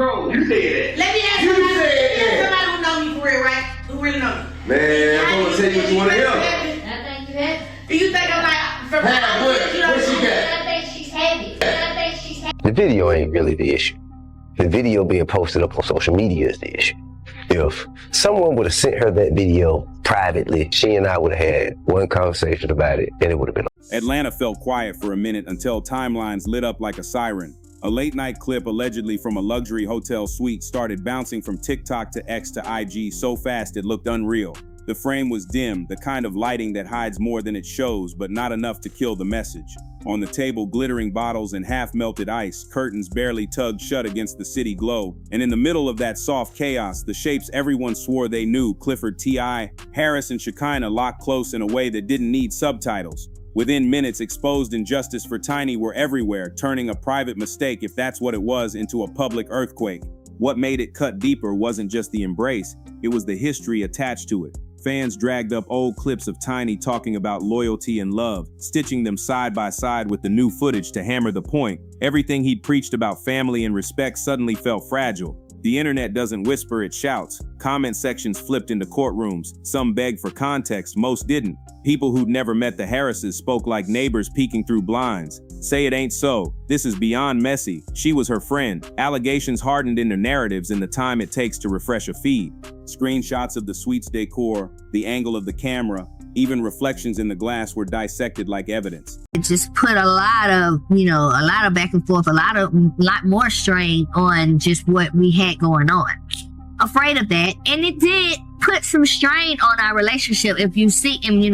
Bro, you said that. Let me ask somebody who know me for real, right? Who really know me. Man, I'm gonna tell you what you want to hear. I think you had. Do you think I'm like from what she got? I think she's heavy. The video ain't really the issue. The video being posted up on social media is the issue. If someone would have sent her that video privately, she and I would have had one conversation about it, and it would have been. Atlanta felt quiet for a minute until timelines lit up like a siren. A late-night clip allegedly from a luxury hotel suite started bouncing from TikTok to X to IG so fast it looked unreal. The frame was dim, the kind of lighting that hides more than it shows, but not enough to kill the message. On the table, glittering bottles and half-melted ice, curtains barely tugged shut against the city glow. And in the middle of that soft chaos, the shapes everyone swore they knew, Clifford, T.I., Harris and Shekinah locked close in a way that didn't need subtitles. Within minutes, exposed injustice for Tiny were everywhere, turning a private mistake, if that's what it was, into a public earthquake. What made it cut deeper wasn't just the embrace, it was the history attached to it. Fans dragged up old clips of Tiny talking about loyalty and love, stitching them side by side with the new footage to hammer the point. Everything he'd preached about family and respect suddenly felt fragile. The internet doesn't whisper, it shouts. Comment sections flipped into courtrooms. Some begged for context, most didn't. People who'd never met the Harrises spoke like neighbors peeking through blinds. Say it ain't so. This is beyond messy. She was her friend. Allegations hardened into narratives in the time it takes to refresh a feed. Screenshots of the suite's decor, the angle of the camera, even reflections in the glass were dissected like evidence. It just put a lot of back and forth, a lot more strain on just what we had going on. Afraid of that. And it did put some strain on our relationship. If you see, and we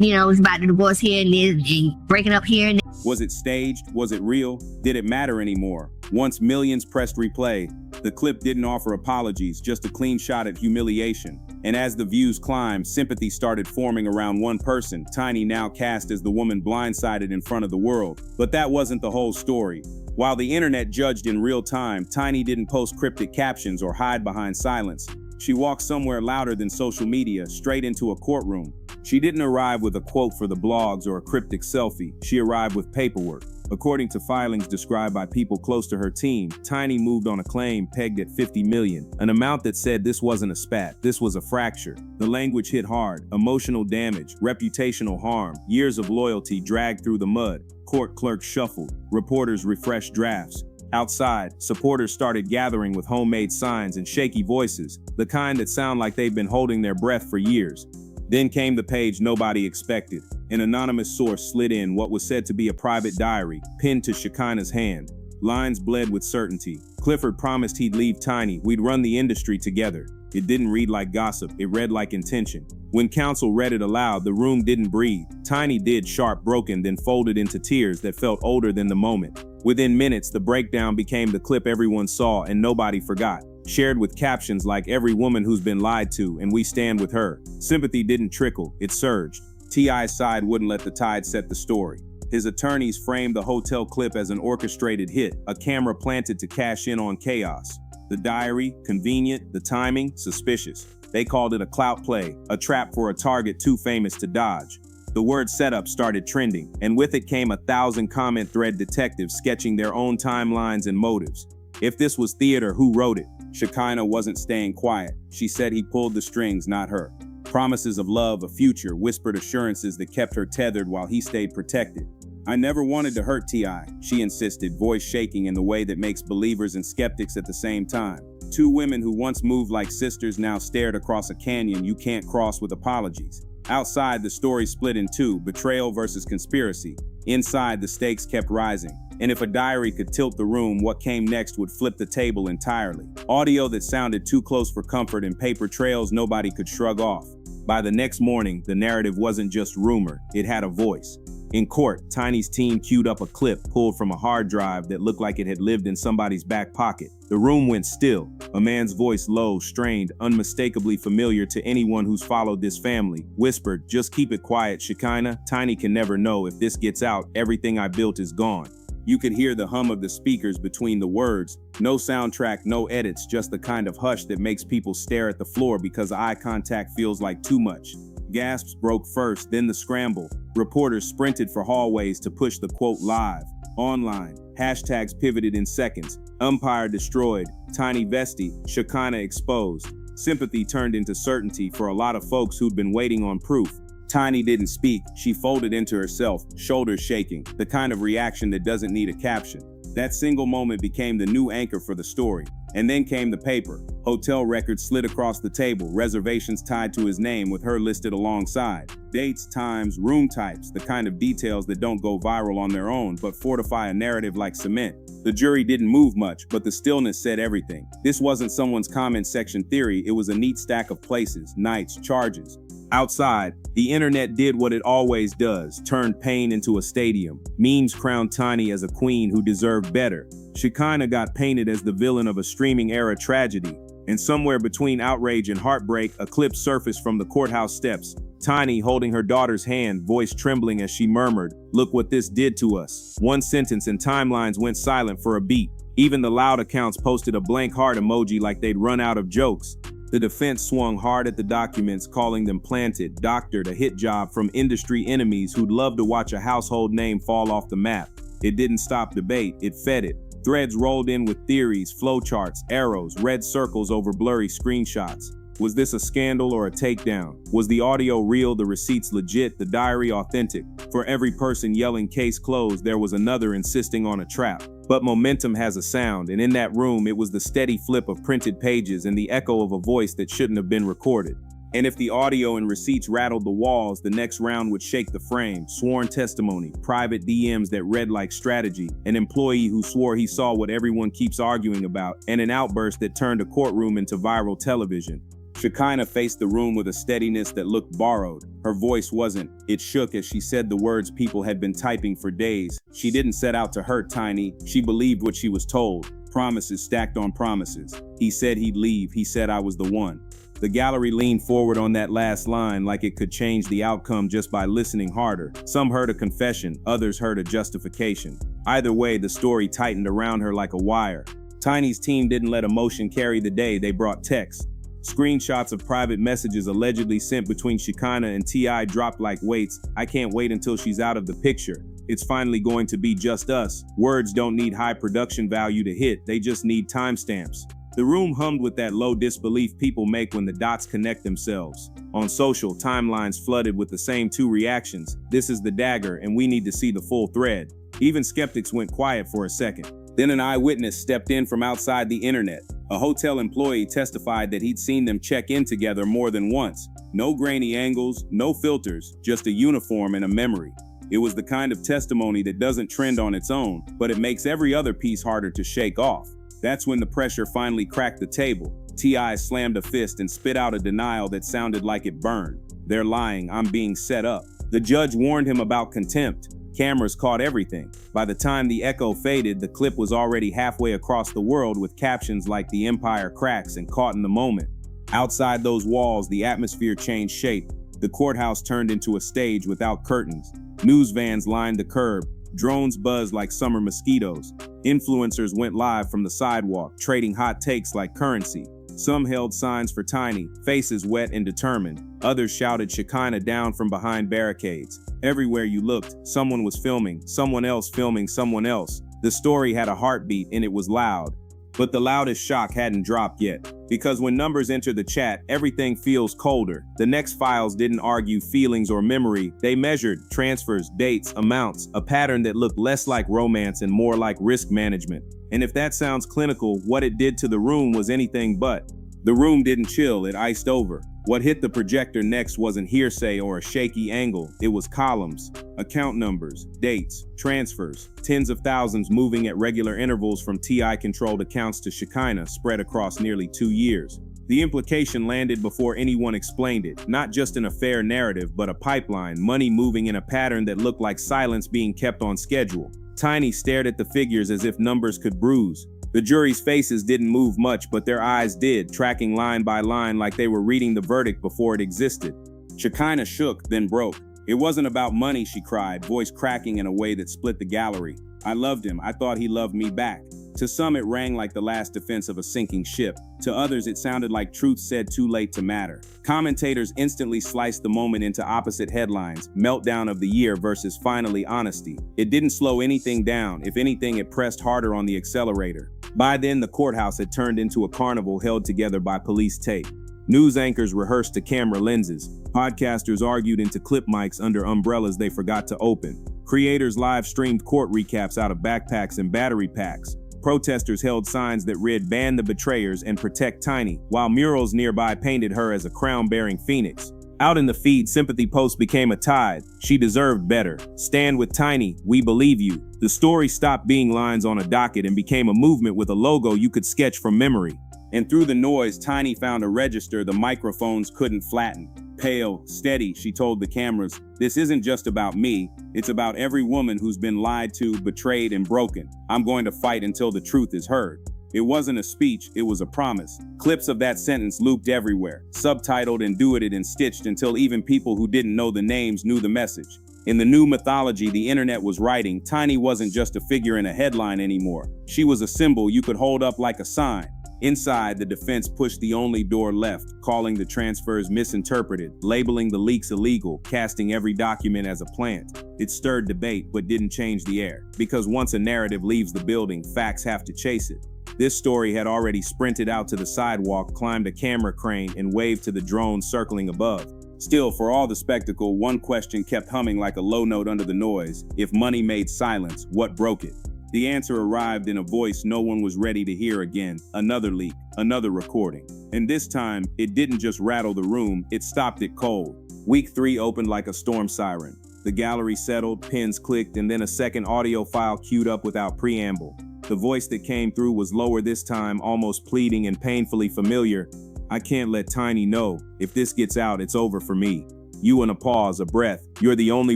was about to divorce here and then and breaking up here and there. Was it staged? Was it real? Did it matter anymore? Once millions pressed replay, the clip didn't offer apologies, just a clean shot at humiliation. And as the views climbed, sympathy started forming around one person, Tiny, now cast as the woman blindsided in front of the world. But that wasn't the whole story. While the internet judged in real time, Tiny didn't post cryptic captions or hide behind silence. She walked somewhere louder than social media, straight into a courtroom. She didn't arrive with a quote for the blogs or a cryptic selfie. She arrived with paperwork. According to filings described by people close to her team, Tiny moved on a claim pegged at $50 million, an amount that said this wasn't a spat, this was a fracture. The language hit hard: emotional damage, reputational harm, years of loyalty dragged through the mud. Court clerks shuffled, reporters refreshed drafts. Outside, supporters started gathering with homemade signs and shaky voices, the kind that sound like they've been holding their breath for years. Then came the page nobody expected. An anonymous source slid in what was said to be a private diary, pinned to Shekinah's hand. Lines bled with certainty. Clifford promised he'd leave Tiny, we'd run the industry together. It didn't read like gossip, it read like intention. When counsel read it aloud, the room didn't breathe. Tiny did, sharp, broken, then folded into tears that felt older than the moment. Within minutes, the breakdown became the clip everyone saw and nobody forgot. Shared with captions like "Every woman who's been lied to, and we stand with her." Sympathy didn't trickle, it surged. T.I.'s side wouldn't let the tide set the story. His attorneys framed the hotel clip as an orchestrated hit, a camera planted to cash in on chaos. The diary, convenient; the timing, suspicious. They called it a clout play, a trap for a target too famous to dodge. The word setup started trending, and with it came 1,000 comment thread detectives sketching their own timelines and motives. If this was theater, who wrote it? Shekinah wasn't staying quiet. She said he pulled the strings, not her. Promises of love, a future, whispered assurances that kept her tethered while he stayed protected. "I never wanted to hurt T.I.," she insisted, voice shaking in the way that makes believers and skeptics at the same time. Two women who once moved like sisters now stared across a canyon you can't cross with apologies. Outside, the story split in two, betrayal versus conspiracy. Inside, the stakes kept rising. And if a diary could tilt the room, what came next would flip the table entirely. Audio that sounded too close for comfort and paper trails nobody could shrug off. By the next morning, the narrative wasn't just rumor, it had a voice. In court, Tiny's team queued up a clip pulled from a hard drive that looked like it had lived in somebody's back pocket. The room went still, a man's voice low, strained, unmistakably familiar to anyone who's followed this family, whispered, "Just keep it quiet, Shekinah. Tiny can never know. If this gets out, everything I built is gone." You could hear the hum of the speakers between the words. No soundtrack, no edits, just the kind of hush that makes people stare at the floor because eye contact feels like too much. Gasps broke first, then the scramble. Reporters sprinted for hallways to push the quote live. Online, hashtags pivoted in seconds. Umpire destroyed, Tiny Vesti, Shekinah exposed. Sympathy turned into certainty for a lot of folks who'd been waiting on proof. Tiny didn't speak. She folded into herself, shoulders shaking, the kind of reaction that doesn't need a caption. That single moment became the new anchor for the story. And then came the paper. Hotel records slid across the table, reservations tied to his name with her listed alongside. Dates, times, room types, the kind of details that don't go viral on their own but fortify a narrative like cement. The jury didn't move much, but the stillness said everything. This wasn't someone's comment section theory, it was a neat stack of places, nights, charges. Outside, the internet did what it always does, turned pain into a stadium. Memes crowned Tiny as a queen who deserved better. Shekinah got painted as the villain of a streaming-era tragedy. And somewhere between outrage and heartbreak, a clip surfaced from the courthouse steps. Tiny holding her daughter's hand, voice trembling as she murmured, "Look what this did to us." One sentence and timelines went silent for a beat. Even the loud accounts posted a blank heart emoji like they'd run out of jokes. The defense swung hard at the documents, calling them planted, doctored, a hit job from industry enemies who'd love to watch a household name fall off the map. It didn't stop debate, it fed it. Threads rolled in with theories, flowcharts, arrows, red circles over blurry screenshots. Was this a scandal or a takedown? Was the audio real, the receipts legit, the diary authentic? For every person yelling case closed, there was another insisting on a trap. But momentum has a sound, and in that room, it was the steady flip of printed pages and the echo of a voice that shouldn't have been recorded. And if the audio and receipts rattled the walls, the next round would shake the frame. Sworn testimony, private DMs that read like strategy, an employee who swore he saw what everyone keeps arguing about, and an outburst that turned a courtroom into viral television. Shekinah faced the room with a steadiness that looked borrowed. Her voice wasn't. It shook as she said the words people had been typing for days. She didn't set out to hurt Tiny. She believed what she was told. Promises stacked on promises. He said he'd leave. He said I was the one. The gallery leaned forward on that last line like it could change the outcome just by listening harder. Some heard a confession, others heard a justification. Either way, the story tightened around her like a wire. Tiny's team didn't let emotion carry the day, they brought text. Screenshots of private messages allegedly sent between Shekinah and T.I. dropped like weights. I can't wait until she's out of the picture. It's finally going to be just us. Words don't need high production value to hit, they just need timestamps. The room hummed with that low disbelief people make when the dots connect themselves. On social, timelines flooded with the same two reactions. This is the dagger, and we need to see the full thread. Even skeptics went quiet for a second. Then an eyewitness stepped in from outside the internet. A hotel employee testified that he'd seen them check in together more than once. No grainy angles, no filters, just a uniform and a memory. It was the kind of testimony that doesn't trend on its own, but it makes every other piece harder to shake off. That's when the pressure finally cracked the table. T.I. slammed a fist and spit out a denial that sounded like it burned. They're lying, I'm being set up. The judge warned him about contempt. Cameras caught everything. By the time the echo faded, the clip was already halfway across the world with captions like "The Empire cracks" and "Caught in the moment." Outside those walls, the atmosphere changed shape. The courthouse turned into a stage without curtains. News vans lined the curb. Drones buzzed like summer mosquitoes. Influencers went live from the sidewalk, trading hot takes like currency. Some held signs for Tiny, faces wet and determined. Others shouted Shekinah down from behind barricades. Everywhere you looked, someone was filming, someone else filming someone else. The story had a heartbeat and it was loud. But the loudest shock hadn't dropped yet. Because when numbers enter the chat, everything feels colder. The next files didn't argue feelings or memory. They measured transfers, dates, amounts, a pattern that looked less like romance and more like risk management. And if that sounds clinical, what it did to the room was anything but. The room didn't chill, it iced over. What hit the projector next wasn't hearsay or a shaky angle. It was columns, account numbers, dates, transfers, tens of thousands moving at regular intervals from TI-controlled accounts to Shekinah spread across nearly 2 years. The implication landed before anyone explained it, not just in a fair narrative, but a pipeline, money moving in a pattern that looked like silence being kept on schedule. Tiny stared at the figures as if numbers could bruise. The jury's faces didn't move much, but their eyes did, tracking line by line like they were reading the verdict before it existed. Shekinah shook, then broke. It wasn't about money, she cried, voice cracking in a way that split the gallery. I loved him. I thought he loved me back. To some, it rang like the last defense of a sinking ship. To others, it sounded like truth said too late to matter. Commentators instantly sliced the moment into opposite headlines, meltdown of the year versus finally honesty. It didn't slow anything down. If anything, it pressed harder on the accelerator. By then, the courthouse had turned into a carnival held together by police tape. News anchors rehearsed to camera lenses. Podcasters argued into clip mics under umbrellas they forgot to open. Creators live-streamed court recaps out of backpacks and battery packs. Protesters held signs that read "Ban the Betrayers" and "Protect Tiny," while murals nearby painted her as a crown-bearing phoenix. Out in the feed, sympathy posts became a tide. "She deserved better. Stand with Tiny. We believe you." The story stopped being lines on a docket and became a movement with a logo you could sketch from memory. And through the noise, Tiny found a register the microphones couldn't flatten. Pale, steady, she told the cameras, "This isn't just about me. It's about every woman who's been lied to, betrayed, and broken. I'm going to fight until the truth is heard." It wasn't a speech, it was a promise. Clips of that sentence looped everywhere, subtitled and duetted and stitched until even people who didn't know the names knew the message. In the new mythology the internet was writing, Tiny wasn't just a figure in a headline anymore. She was a symbol you could hold up like a sign. Inside, the defense pushed the only door left, calling the transfers misinterpreted, labeling the leaks illegal, casting every document as a plant. It stirred debate, but didn't change the air. Because once a narrative leaves the building, facts have to chase it. This story had already sprinted out to the sidewalk, climbed a camera crane, and waved to the drone circling above. Still, for all the spectacle, one question kept humming like a low note under the noise. If money made silence, what broke it? The answer arrived in a voice no one was ready to hear again. Another leak, another recording. And this time, it didn't just rattle the room, it stopped it cold. Week 3 opened like a storm siren. The gallery settled, pens clicked, and then a second audio file queued up without preamble. The voice that came through was lower this time, almost pleading and painfully familiar. "I can't let Tiny know. If this gets out, it's over for me." You in a pause, a breath. "You're the only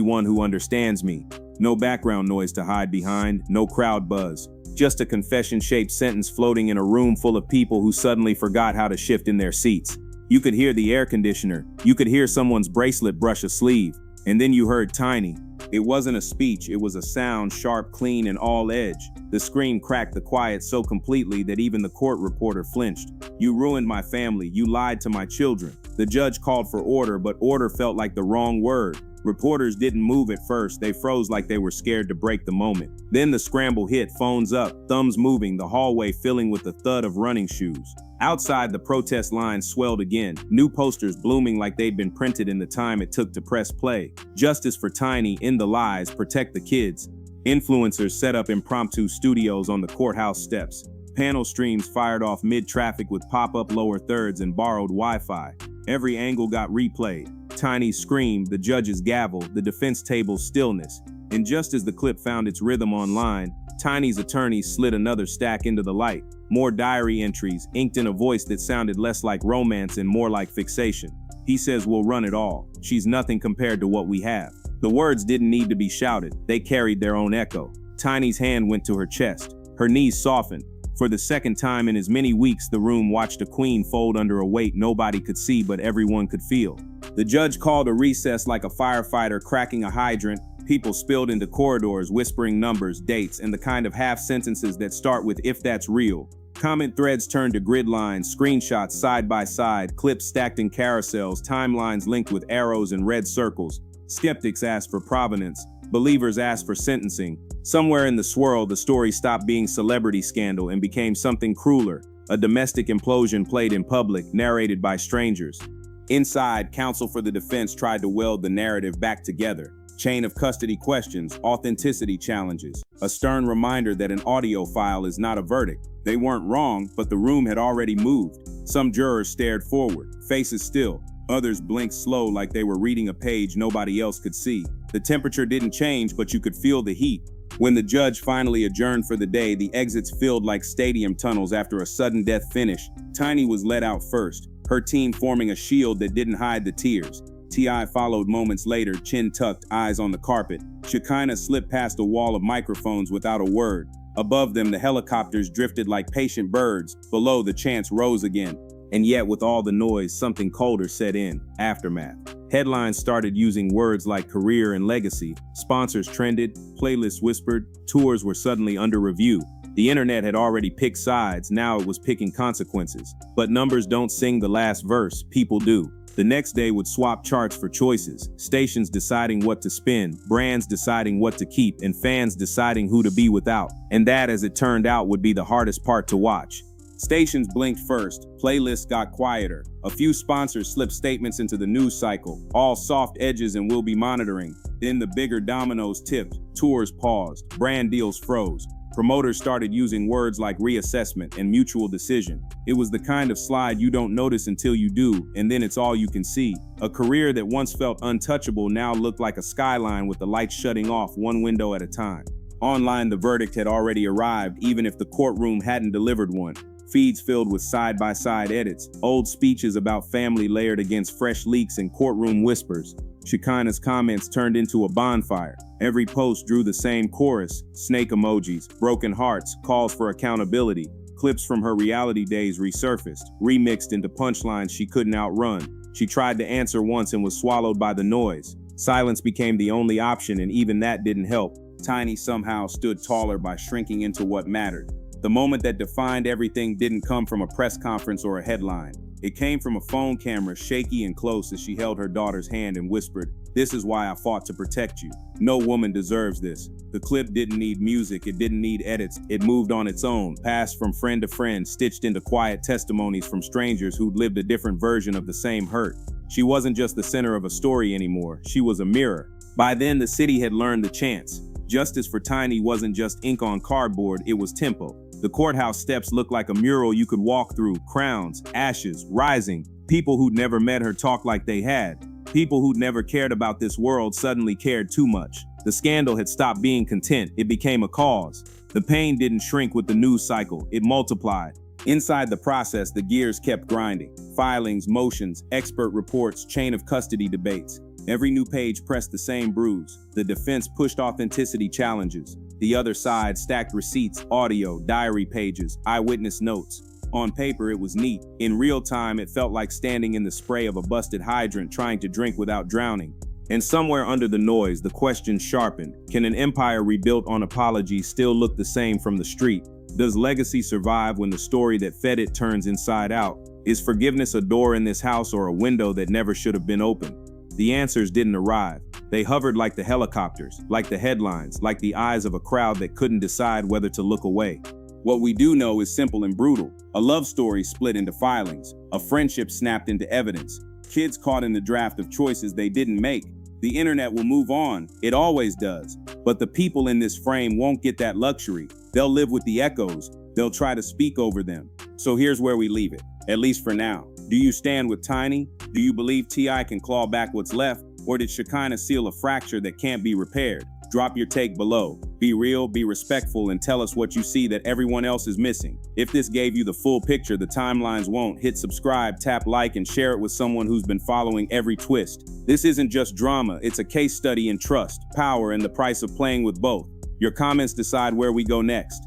one who understands me." No background noise to hide behind, no crowd buzz. Just a confession-shaped sentence floating in a room full of people who suddenly forgot how to shift in their seats. You could hear the air conditioner. You could hear someone's bracelet brush a sleeve. And then you heard Tiny. It wasn't a speech, it was a sound, sharp, clean, and all edge. The scream cracked the quiet so completely that even the court reporter flinched. "You ruined my family, you lied to my children." The judge called for order, but order felt like the wrong word. Reporters didn't move at first, they froze like they were scared to break the moment. Then the scramble hit, phones up, thumbs moving, the hallway filling with the thud of running shoes. Outside, the protest lines swelled again, new posters blooming like they'd been printed in the time it took to press play. "Justice for Tiny, end the lies, protect the kids." Influencers set up impromptu studios on the courthouse steps. Panel streams fired off mid-traffic with pop-up lower thirds and borrowed Wi-Fi. Every angle got replayed. Tiny's scream, the judge's gavel, the defense table's stillness. And just as the clip found its rhythm online, Tiny's attorney slid another stack into the light. More diary entries, inked in a voice that sounded less like romance and more like fixation. He says, "We'll run it all. She's nothing compared to what we have." The words didn't need to be shouted. They carried their own echo. Tiny's hand went to her chest. Her knees softened. For the second time in as many weeks, the room watched a queen fold under a weight nobody could see but everyone could feel. The judge called a recess like a firefighter cracking a hydrant. People spilled into corridors, whispering numbers, dates, and the kind of half sentences that start with "if that's real." Comment threads turned to grid lines, screenshots side by side, clips stacked in carousels, timelines linked with arrows and red circles. Skeptics asked for provenance. Believers asked for sentencing. Somewhere in the swirl, the story stopped being celebrity scandal and became something crueler. A domestic implosion played in public, narrated by strangers. Inside, counsel for the defense tried to weld the narrative back together. Chain of custody questions, authenticity challenges, a stern reminder that an audio file is not a verdict. They weren't wrong, but the room had already moved. Some jurors stared forward, faces still. Others blinked slow like they were reading a page nobody else could see. The temperature didn't change, but you could feel the heat. When the judge finally adjourned for the day, the exits filled like stadium tunnels after a sudden death finish. Tiny was let out first, her team forming a shield that didn't hide the tears. T.I. followed moments later, chin tucked, eyes on the carpet. Shekinah slipped past a wall of microphones without a word. Above them, the helicopters drifted like patient birds. Below, the chants rose again. And yet, with all the noise, something colder set in. Aftermath. Headlines started using words like career and legacy. Sponsors trended, playlists whispered, tours were suddenly under review. The internet had already picked sides, now it was picking consequences. But numbers don't sing the last verse, people do. The next day would swap charts for choices, stations deciding what to spin, brands deciding what to keep, and fans deciding who to be without. And that, as it turned out, would be the hardest part to watch. Stations blinked first, playlists got quieter, a few sponsors slipped statements into the news cycle, all soft edges and will be monitoring. Then the bigger dominoes tipped, tours paused, brand deals froze. Promoters started using words like reassessment and mutual decision. It was the kind of slide you don't notice until you do, and then it's all you can see. A career that once felt untouchable now looked like a skyline with the lights shutting off one window at a time. Online, the verdict had already arrived, even if the courtroom hadn't delivered one. Feeds filled with side-by-side edits, old speeches about family layered against fresh leaks and courtroom whispers. Shekinah's comments turned into a bonfire. Every post drew the same chorus: snake emojis, broken hearts, calls for accountability. Clips from her reality days resurfaced, remixed into punchlines she couldn't outrun. She tried to answer once and was swallowed by the noise. Silence became the only option, and even that didn't help. Tiny somehow stood taller by shrinking into what mattered. The moment that defined everything didn't come from a press conference or a headline. It came from a phone camera, shaky and close, as she held her daughter's hand and whispered, "This is why I fought to protect you. No woman deserves this." The clip didn't need music, it didn't need edits. It moved on its own, passed from friend to friend, stitched into quiet testimonies from strangers who'd lived a different version of the same hurt. She wasn't just the center of a story anymore, she was a mirror. By then, the city had learned the chants. Justice for Tiny wasn't just ink on cardboard, it was tempo. The courthouse steps looked like a mural you could walk through, crowns, ashes, rising. People who'd never met her talk like they had. People who'd never cared about this world suddenly cared too much. The scandal had stopped being content, it became a cause. The pain didn't shrink with the news cycle, it multiplied. Inside the process, the gears kept grinding. Filings, motions, expert reports, chain of custody debates. Every new page pressed the same bruise. The defense pushed authenticity challenges. The other side stacked receipts, audio, diary pages, eyewitness notes. On paper, it was neat. In real time, it felt like standing in the spray of a busted hydrant trying to drink without drowning. And somewhere under the noise, the question sharpened. Can an empire rebuilt on apologies still look the same from the street? Does legacy survive when the story that fed it turns inside out? Is forgiveness a door in this house or a window that never should have been opened? The answers didn't arrive. They hovered like the helicopters, like the headlines, like the eyes of a crowd that couldn't decide whether to look away. What we do know is simple and brutal. A love story split into filings. A friendship snapped into evidence. Kids caught in the draft of choices they didn't make. The internet will move on. It always does. But the people in this frame won't get that luxury. They'll live with the echoes. They'll try to speak over them. So here's where we leave it, at least for now. Do you stand with Tiny? Do you believe T.I. can claw back what's left? Or did Shekinah seal a fracture that can't be repaired? Drop your take below. Be real, be respectful, and tell us what you see that everyone else is missing. If this gave you the full picture, the timelines won't. Hit subscribe, tap like, and share it with someone who's been following every twist. This isn't just drama, it's a case study in trust, power, and the price of playing with both. Your comments decide where we go next.